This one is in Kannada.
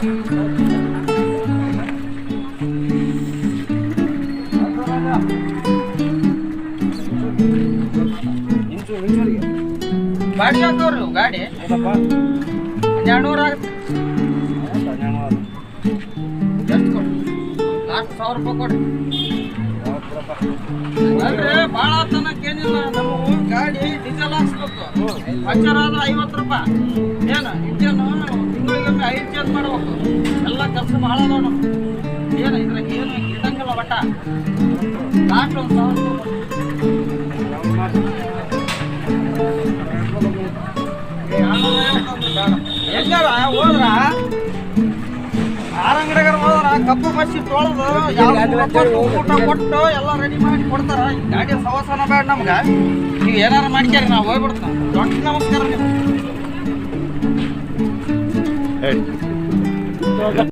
ಗಾಡಿ ಹಾಕೋರಿ ಗಾಡಿ 1200 ಆಗುತ್ತೆ. ಎಷ್ಟು ಕೊಡಿ ಲಾಸ್ಟ್ 1000 ರೂಪಾಯಿ ಕೊಡಿ. ಅಲ್ರಿ ಭಾಳ ತನಕೇನಿಲ್ಲ, ನಮ್ಮ ಗಾಡಿ ಡೀಸೆಲ್ ಹಾಕ್ಸ್ಬೇಕು. ಪಂಚರ್ ಆದ್ರೆ 50 ರೂಪಾಯಿ. ಏನು ಇಂಜನ್ ತಿಂಗಳಿಗೊಮ್ಮೆ 5 ಚೇಂಜ್ ಮಾಡ್ಬೇಕು. ಎಲ್ಲ ಕೆಲಸ ಭಾಳ ಅದಾವ ನಮ್ಮ. ಏನು ಇದ್ರಾಗ ಏನು ಇಡಂಗಿಲ್ಲ ಒಟ್ಟ. ಲಾಸ್ಟ್ 1000 ರೂಪಾಯಿ. ಎಲ್ಲಾರ ಹೋದ್ರ ಅಂಗಡಿಗಾರ ಹೋದ್ರ ಕಪ್ಪು ಬಸ್ಸಿ ತೊಳೆದು ಊಟ ಕೊಟ್ಟು ಎಲ್ಲ ರೆಡಿ ಮಾಡಿ ಕೊಡ್ತಾರ. ಗಾಡಿ ಸವಾಸನ ಬೇಡ ನಮ್ಗೆ. ನೀವು ಏನಾರು ಮಾಡ್ಕ್ಯಾರಿ, ನಾವು ಹೋಗ್ಬಿಡ್ತಾನ. ದೊಡ್ಡ ನಮಸ್ಕಾರ ನೀವು.